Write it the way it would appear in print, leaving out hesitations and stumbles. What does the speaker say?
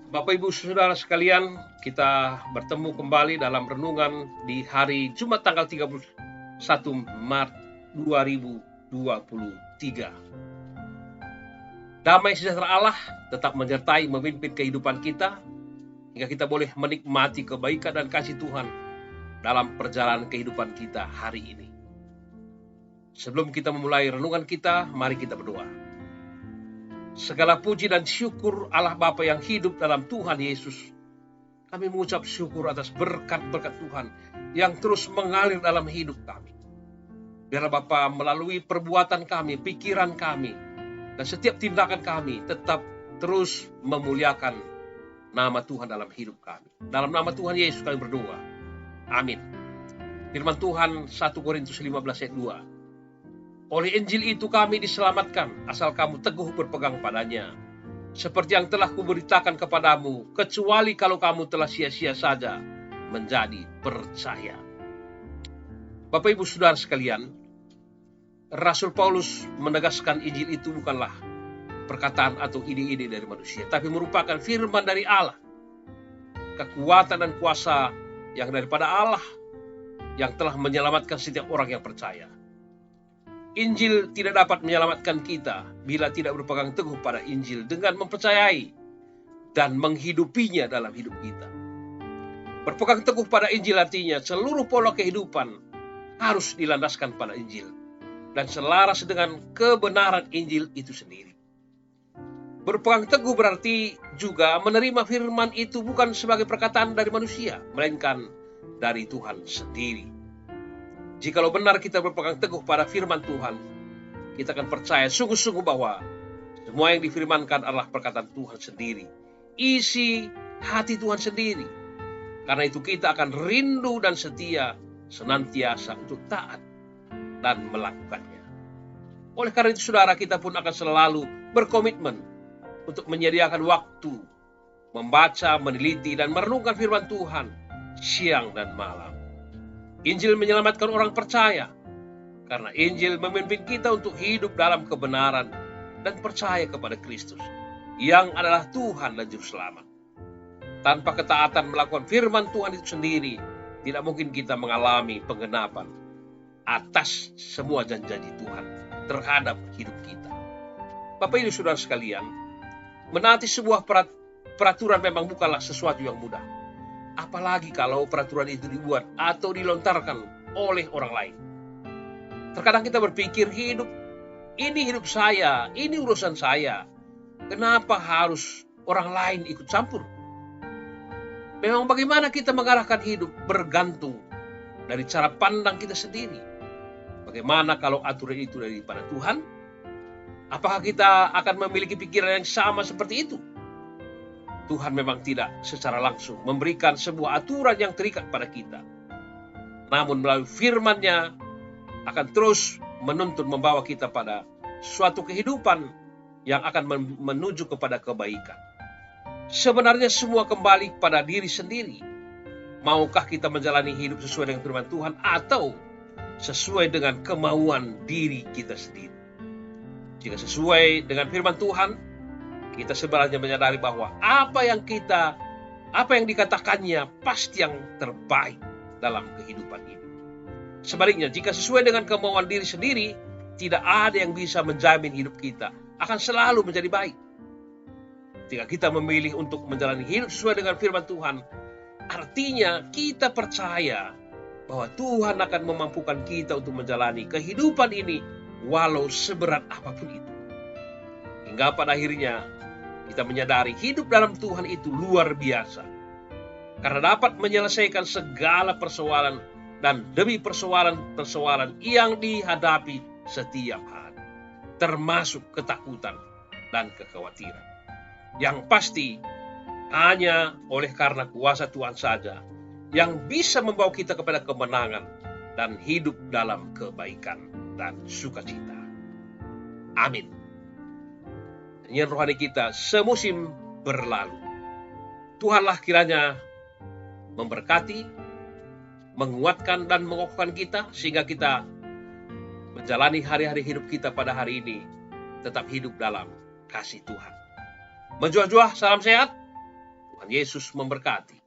Bapak Ibu Saudara sekalian, kita bertemu kembali dalam renungan di hari Jumat tanggal 31 Maret 2023. Damai sejahtera Allah tetap menyertai memimpin kehidupan kita, hingga kita boleh menikmati kebaikan dan kasih Tuhan dalam perjalanan kehidupan kita hari ini. Sebelum kita memulai renungan kita, mari kita berdoa. Segala puji dan syukur Allah Bapa yang hidup dalam Tuhan Yesus. Kami mengucap syukur atas berkat-berkat Tuhan yang terus mengalir dalam hidup kami. Biarlah Bapa melalui perbuatan kami, pikiran kami, dan setiap tindakan kami tetap terus memuliakan nama Tuhan dalam hidup kami. Dalam nama Tuhan Yesus kami berdoa. Amin. Firman Tuhan 1 Korintus 15 ayat 2. Oleh Injil itu kami diselamatkan, asal kamu teguh berpegang padanya. Seperti yang telah kuberitakan kepadamu, kecuali kalau kamu telah sia-sia saja menjadi percaya. Bapak Ibu Saudara sekalian, Rasul Paulus menegaskan Injil itu bukanlah perkataan atau ide-ide dari manusia, tapi merupakan firman dari Allah. Kekuatan dan kuasa yang daripada Allah yang telah menyelamatkan setiap orang yang percaya. Injil tidak dapat menyelamatkan kita bila tidak berpegang teguh pada Injil dengan mempercayai dan menghidupinya dalam hidup kita. Berpegang teguh pada Injil artinya seluruh pola kehidupan harus dilandaskan pada Injil dan selaras dengan kebenaran Injil itu sendiri. Berpegang teguh berarti juga menerima firman itu bukan sebagai perkataan dari manusia, melainkan dari Tuhan sendiri. Jikalau benar kita berpegang teguh pada firman Tuhan, kita akan percaya sungguh-sungguh bahwa semua yang difirmankan adalah perkataan Tuhan sendiri, isi hati Tuhan sendiri. Karena itu kita akan rindu dan setia senantiasa untuk taat dan melakukannya. Oleh karena itu saudara, kita pun akan selalu berkomitmen untuk menyediakan waktu, membaca, meneliti, dan merenungkan firman Tuhan siang dan malam. Injil menyelamatkan orang percaya, karena Injil memimpin kita untuk hidup dalam kebenaran dan percaya kepada Kristus, yang adalah Tuhan dan Juru Selamat. Tanpa ketaatan melakukan firman Tuhan itu sendiri, tidak mungkin kita mengalami penggenapan atas semua janji Tuhan terhadap hidup kita. Bapak Ibu Saudara sekalian, menaati sebuah peraturan memang bukanlah sesuatu yang mudah. Apalagi kalau peraturan itu dibuat atau dilontarkan oleh orang lain. Terkadang kita berpikir hidup saya, ini urusan saya. Kenapa harus orang lain ikut campur? Memang bagaimana kita mengarahkan hidup bergantung dari cara pandang kita sendiri. Bagaimana kalau aturan itu daripada Tuhan? Apakah kita akan memiliki pikiran yang sama seperti itu? Tuhan memang tidak secara langsung memberikan sebuah aturan yang terikat pada kita. Namun melalui firman-Nya akan terus menuntun membawa kita pada suatu kehidupan yang akan menuju kepada kebaikan. Sebenarnya semua kembali pada diri sendiri. Maukah kita menjalani hidup sesuai dengan firman Tuhan atau sesuai dengan kemauan diri kita sendiri? Jika sesuai dengan firman Tuhan, kita sebenarnya menyadari bahwa apa yang dikatakannya pasti yang terbaik dalam kehidupan ini. Sebaliknya, jika sesuai dengan kemauan diri sendiri, tidak ada yang bisa menjamin hidup kita akan selalu menjadi baik. Jika kita memilih untuk menjalani hidup sesuai dengan firman Tuhan, artinya kita percaya bahwa Tuhan akan memampukan kita untuk menjalani kehidupan ini walau seberat apapun itu. Hingga pada akhirnya kita menyadari hidup dalam Tuhan itu luar biasa. Karena dapat menyelesaikan segala persoalan dan demi persoalan-persoalan yang dihadapi setiap hari. Termasuk ketakutan dan kekhawatiran. Yang pasti hanya oleh karena kuasa Tuhan saja yang bisa membawa kita kepada kemenangan dan hidup dalam kebaikan dan sukacita. Amin. Nyanyian rohani kita semusim berlalu. Tuhanlah kiranya memberkati, menguatkan dan mengokohkan kita sehingga kita menjalani hari-hari hidup kita pada hari ini tetap hidup dalam kasih Tuhan. Menjuah-juah, salam sehat. Tuhan Yesus memberkati.